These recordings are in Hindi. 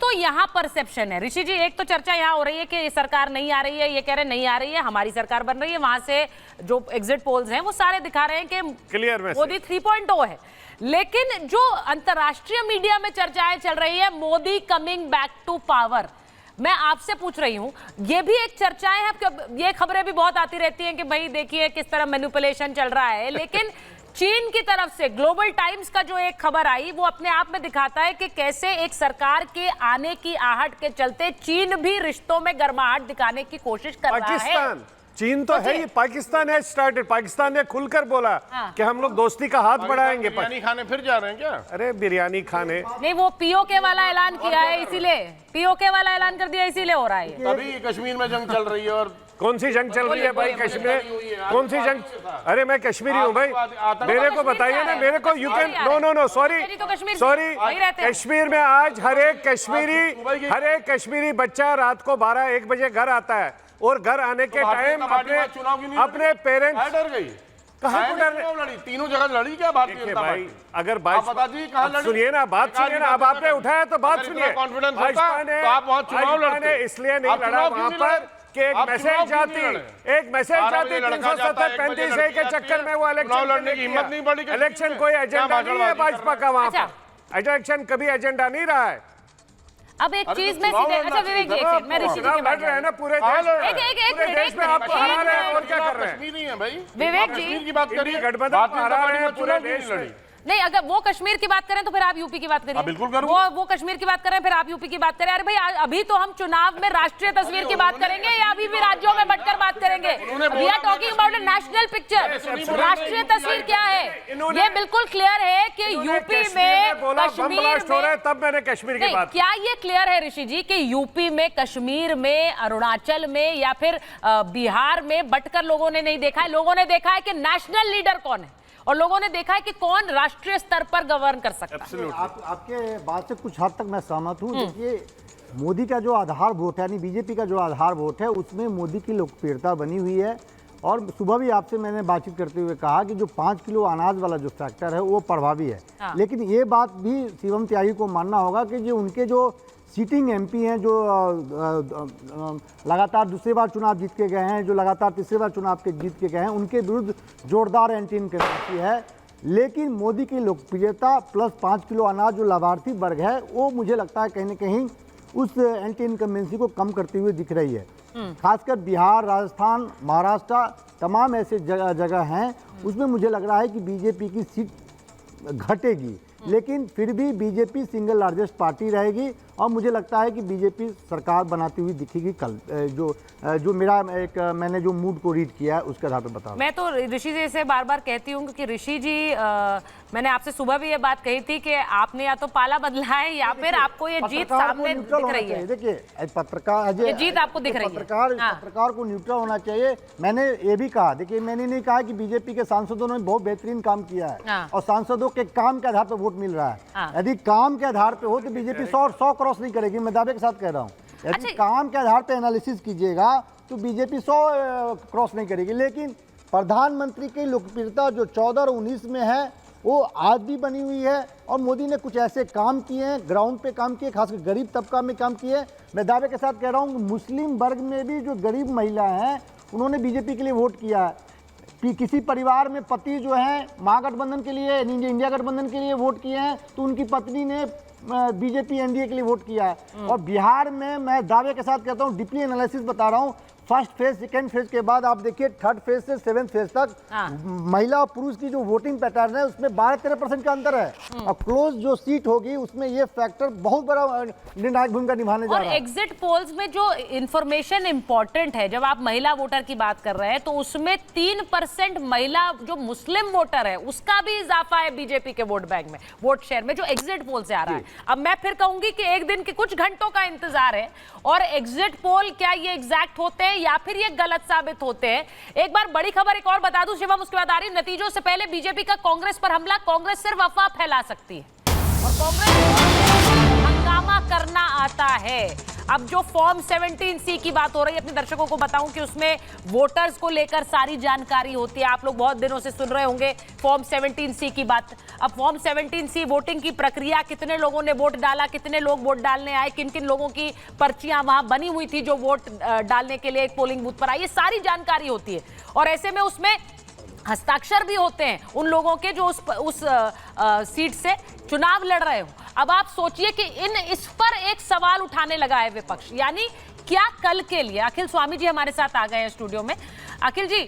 तो यहाँ परसेप्शन है ऋषि जी। एक तो चर्चा यहाँ हो रही है कि ये सरकार नहीं आ रही है, ये कह रहे नहीं आ रही है, हमारी सरकार बन रही है। वहां से जो एग्जिट पोल्स हैं वो सारे दिखा रहे हैं कि क्लियर मोदी 3.0 है। लेकिन जो अंतरराष्ट्रीय मीडिया में चर्चाएं चल रही है Modi coming back to power, मैं आपसे पूछ रही हूं, ये भी एक चर्चाएं हैं। ये खबरें भी बहुत आती रहती हैं कि भाई देखिए किस तरह मैनिपुलेशन चल रहा है, लेकिन चीन की तरफ से ग्लोबल टाइम्स का जो एक खबर आई वो अपने आप में दिखाता है कि कैसे एक सरकार के आने की आहट के चलते चीन भी रिश्तों में गर्माहट दिखाने की कोशिश कर रहा है। चीन तो है ही, पाकिस्तान है स्टार्टेड। पाकिस्तान ने खुलकर बोला कि हम लोग दोस्ती का हाथ बढ़ाएंगे। बिरयानी खाने फिर जा रहे हैं क्या? अरे बिरयानी खाने नहीं, वो पीओके वाला ऐलान किया है, इसीलिए पीओके वाला ऐलान कर दिया, इसीलिए हो रहा है। तभी कश्मीर में जंग चल रही है। और कौन सी जंग चल रही है भाई कश्मीर? कौन सी जंग? अरे मैं कश्मीरी हूँ भाई, मेरे को बताइए ना। मेरे को you can know sorry Kashmir में आज हर एक कश्मीरी बच्चा रात को 12-1 बजे घर आता है और घर आने के टाइम अपने पेरेंट्स डर गई। कहाँ को डर लड़ी? तीनों जगह लड़ी क्या भारतीय जनता पार्टी? अगर बात सुनिए ना, बात सुनिए ना। अब आपने उठाया तो बात सुनिए। भाजपा ने इसलिए नहीं लड़ा वहां पर कि एक मैसेज जाती 370-35 के चक्कर में वो इलेक्शन लड़ने की हिम्मत नहीं पड़ी। इलेक्शन कोई एजेंडा नहीं है भाजपा का वहां पर। इलेक्शन कभी एजेंडा नहीं रहा है। अब एक चीज में सीधे, अच्छा विवेक जी, मैं ऋषि जी की बात लड़ रहे हैं ना पूरे देश में। आप हरा रहे हैं और क्या कर रहे हैं? विवेक जी की बात करिए, गठबंधन हरा रहे हैं पूरे देश में। नहीं, अगर वो कश्मीर की बात करें तो फिर आप यूपी की बात करिए। बिल्कुल करूं। वो कश्मीर की बात करें फिर आप यूपी की बात करें। अरे भाई अभी तो हम चुनाव में राष्ट्रीय तस्वीर की बात करेंगे या अभी भी राज्यों में बंटकर बात करेंगे? We are talking about a national picture. राष्ट्रीय तस्वीर क्या है? ये बिल्कुल क्लियर है कि यूपी में कश्मीर में, तब मैंने कश्मीर की बात। क्या ये क्लियर है ऋषि जी कि यूपी में, कश्मीर में, अरुणाचल में या फिर बिहार में बंटकर लोगों ने नहीं देखा है? लोगों ने देखा है कि नेशनल लीडर कौन है और लोगों ने देखा है कि कौन राष्ट्रीय स्तर पर गवर्न कर सकता है। आपके बात से कुछ हद तक मैं सहमत हूं। देखिए, मोदी का जो आधार वोट है, यानी बीजेपी का जो आधार वोट है, उसमें मोदी की लोकप्रियता बनी हुई है। और सुबह भी आपसे मैंने बातचीत करते हुए कहा कि जो 5 किलो अनाज वाला जो फैक्टर है वो प्रभावी है। लेकिन ये बात भी शिवम त्यागी को मानना होगा कि जो उनके जो सीटिंग एमपी हैं, जो लगातार दूसरी बार चुनाव जीत के गए हैं, जो लगातार तीसरी बार चुनाव के जीत के गए हैं, उनके विरुद्ध जोरदार एंटी इनकम्बेंसी है। लेकिन मोदी की लोकप्रियता प्लस 5 किलो अनाज जो लाभार्थी वर्ग है, वो मुझे लगता है कहीं ना कहीं उस एंटी इनकम्बेंसी को कम करती हुई दिख रही है। खासकर बिहार, राजस्थान, महाराष्ट्र, तमाम ऐसे जगह हैं, उसमें मुझे लग रहा है कि बीजेपी की सीट घटेगी। लेकिन फिर भी बीजेपी सिंगल लार्जेस्ट पार्टी रहेगी और मुझे लगता है कि बीजेपी सरकार बनाती हुई दिखेगी कल। जो मेरा मैंने जो मूड को रीड किया है उसके आधार पर बता रहा हूं। मैं तो ऋषि जी से बार बार कहती हूँ कि ऋषि जी, मैंने आपसे सुबह भी ये बात कही थी कि आपने या तो पाला बदला है या फिर आपको ये जीत सामने दिख रही है। देखिए, पत्रकार ये जीत आपको दिख रही है। पत्रकार को न्यूट्रल होना चाहिए। मैंने ये भी कहा, देखिए मैंने नहीं कहा कि बीजेपी के सांसदों ने बहुत बेहतरीन काम किया है और सांसदों के काम के आधार पर वोट मिल रहा है। यदि काम के आधार पर हो तो बीजेपी 100 क्रॉस नहीं करेगी, मैं दावे के साथ कह रहा हूँ। यदि काम के आधार पर एनालिसिस कीजिएगा तो बीजेपी 100 क्रॉस नहीं करेगी। लेकिन प्रधानमंत्री की लोकप्रियता जो 14 और 19 में है वो आज भी बनी हुई है और मोदी ने कुछ ऐसे काम किए हैं, ग्राउंड पे काम किए, खासकर गरीब तबका में काम किए। मैं दावे के साथ कह रहा हूँ मुस्लिम वर्ग में भी जो गरीब महिला हैं उन्होंने बीजेपी के लिए वोट किया है। किसी परिवार में पति जो है महागठबंधन के लिए, इंडिया गठबंधन के लिए वोट किए हैं तो उनकी पत्नी ने बीजेपी एनडीए के लिए वोट किया है। और बिहार में मैं दावे के साथ कहता हूँ, डीपली एनालिसिस बता रहा हूँ, फर्स्ट फेज, सेकेंड फेज के बाद आप देखिए थर्ड फेज से 7th फेज तक महिला और पुरुष की जो वोटिंग पैटर्न है उसमें 12-13% का अंतर है। और क्लोज जो सीट होगी उसमें ये फैक्टर बहुत बड़ा निर्णायक भूमिका निभाने जा रहा है। और एग्जिट पोल्स में जो इंफॉर्मेशन इंपॉर्टेंट है, जब आप महिला वोटर की बात कर रहे हैं तो उसमें 3% महिला जो मुस्लिम वोटर है उसका भी इजाफा है बीजेपी के वोट बैंक में, वोट शेयर में, जो एग्जिट पोल से आ रहा है। अब मैं फिर कहूंगी कि एक दिन के कुछ घंटों का इंतजार है और एग्जिट पोल क्या ये एग्जैक्ट होते हैं या फिर ये गलत साबित होते हैं। एक बार बड़ी खबर एक और बता दूं शिवम, उसके बाद आ रही नतीजों से पहले बीजेपी का कांग्रेस पर हमला। कांग्रेस सिर्फ अफवाह फैला सकती है और कांग्रेस हंगामा करना आता है। अब जो फॉर्म 17C की बात हो रही है, अपने दर्शकों को बताऊं कि उसमें वोटर्स को लेकर सारी जानकारी होती है। आप लोग बहुत दिनों से सुन रहे होंगे फॉर्म 17C की बात। अब फॉर्म 17C वोटिंग की प्रक्रिया, कितने लोगों ने वोट डाला, कितने लोग वोट डालने आए, किन किन लोगों की पर्चियां वहां बनी हुई थी जो वोट डालने के लिए एक पोलिंग बूथ पर आई, ये सारी जानकारी होती है। और ऐसे में उसमें हस्ताक्षर भी होते हैं उन लोगों के जो उस सीट से चुनाव लड़ रहे हो। अब आप सोचिए कि इस पर एक सवाल उठाने लगा है विपक्ष, यानी क्या कल के लिए। अखिल स्वामी जी हमारे साथ आ गए हैं स्टूडियो में। अखिल जी,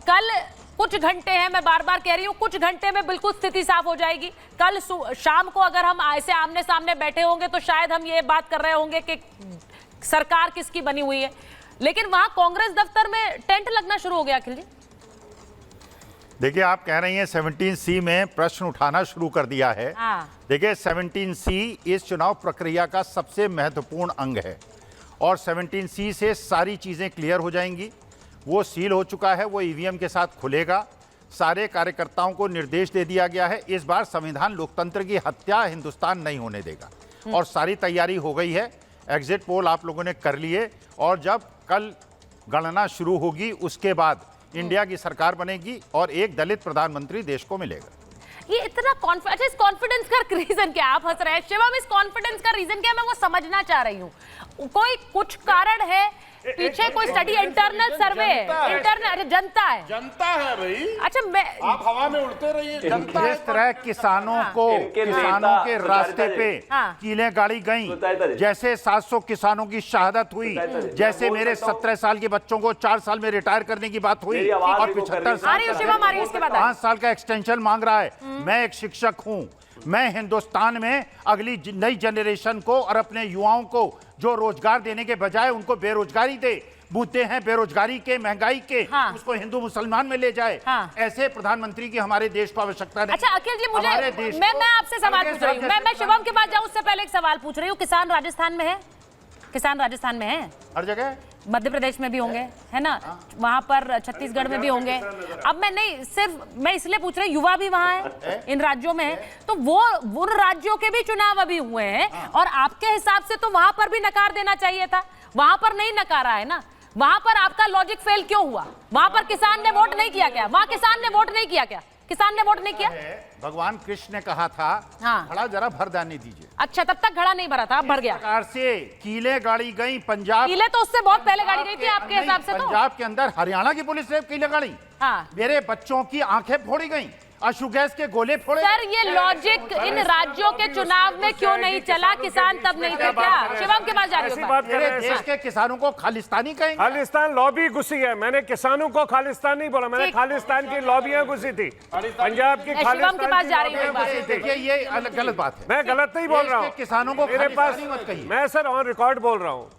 कल कुछ घंटे हैं, मैं बार बार कह रही हूं, कुछ घंटे में बिल्कुल स्थिति साफ हो जाएगी। कल शाम को अगर हम ऐसे आमने सामने बैठे होंगे तो शायद हम ये बात कर रहे होंगे कि सरकार किसकी बनी हुई है, लेकिन वहां कांग्रेस दफ्तर में टेंट लगना शुरू हो गया। अखिल जी देखिए, आप कह रही हैं 17C में प्रश्न उठाना शुरू कर दिया है। देखिए, 17C इस चुनाव प्रक्रिया का सबसे महत्वपूर्ण अंग है और 17C से सारी चीज़ें क्लियर हो जाएंगी। वो सील हो चुका है, वो ईवीएम के साथ खुलेगा। सारे कार्यकर्ताओं को निर्देश दे दिया गया है। इस बार संविधान लोकतंत्र की हत्या हिंदुस्तान नहीं होने देगा और सारी तैयारी हो गई है। एग्जिट पोल आप लोगों ने कर लिए और जब कल गणना शुरू होगी उसके बाद इंडिया की सरकार बनेगी और एक दलित प्रधानमंत्री देश को मिलेगा। ये इतना कॉन्फिडेंस, इस कॉन्फिडेंस का रीजन क्या? आप हंस रहे हैं शिवम, इस कॉन्फिडेंस का रीजन क्या, मैं वो समझना चाह रही हूँ। कोई कुछ कारण है पीछे, कोई स्टडी, इंटरनल सर्वे, इंटरनल जनता है, जनता है भाई। अच्छा, मैं आप हवा में उड़ते रहिए, जनता है। जिस तरह किसानों के रास्ते पे कीलें गाड़ी गईं, जैसे 700 किसानों की शहादत हुई, जैसे मेरे 17 साल के बच्चों को 4 साल में रिटायर करने की बात हुई और 75 साल 5 साल का एक्सटेंशन मांग रहा है। मैं एक शिक्षक हूं, मैं हिंदुस्तान में अगली नई जनरेशन को और अपने युवाओं को जो रोजगार देने के बजाय उनको बेरोजगारी दे, मुद्दे हैं बेरोजगारी के, महंगाई के, उसको हिंदू मुसलमान में ले जाए। ऐसे प्रधानमंत्री की हमारे देश को आवश्यकता नहीं। अच्छा अखिल जी, मुझे मैं आपसे सवाल पूछ रही हूँ, मैं शिवम के पास जाऊँ उससे पहले एक सवाल पूछ रही हूँ। किसान राजस्थान में है, किसान राजस्थान में है, हर जगह, मध्य प्रदेश में भी होंगे, है ना, वहां पर छत्तीसगढ़ में भी होंगे। अब मैं नहीं, सिर्फ मैं इसलिए पूछ रही हूँ, युवा भी वहां है, इन राज्यों में है, तो वो उन राज्यों के भी चुनाव अभी हुए हैं और आपके हिसाब से तो वहां पर भी नकार देना चाहिए था, वहां पर नहीं नकारा है ना। वहां पर आपका लॉजिक फेल क्यों हुआ? वहां पर किसान ने वोट नहीं किया क्या? वहां किसान ने वोट नहीं किया क्या? किसान ने वोट नहीं किया? भगवान कृष्ण ने कहा था घड़ा जरा भर जाने दीजिए। अच्छा, तब तक घड़ा नहीं भरा था, अब भर गया। सरकार से कीले गाड़ी गई पंजाब, कीले तो उससे बहुत पहले गाड़ी गई थी आपके हिसाब से। तो पंजाब के अंदर हरियाणा की पुलिस ने कीले गाड़ी, मेरे बच्चों की आंखें फोड़ी गई, अश्रु गैस के गोले फोड़े। सर, ये लॉजिक इन राज्यों के चुनाव में क्यों नहीं चला? किसान तब नहीं थे क्या? शिवम के पास जा रही हूं। मेरे देश के किसानों को खालिस्तानी कहेंगे? खालिस्तान लॉबी घुसी है, मैंने किसानों को खालिस्तान नहीं बोला, मैंने खालिस्तान की लॉबियां घुसी थी, पंजाब की शिवम के पास जा रही हूं। देखिए, ये गलत बात है, मैं गलत नहीं बोल रहा हूँ, किसानों को मेरे पास मत कहिए। मैं सर ऑन रिकॉर्ड बोल रहा हूँ।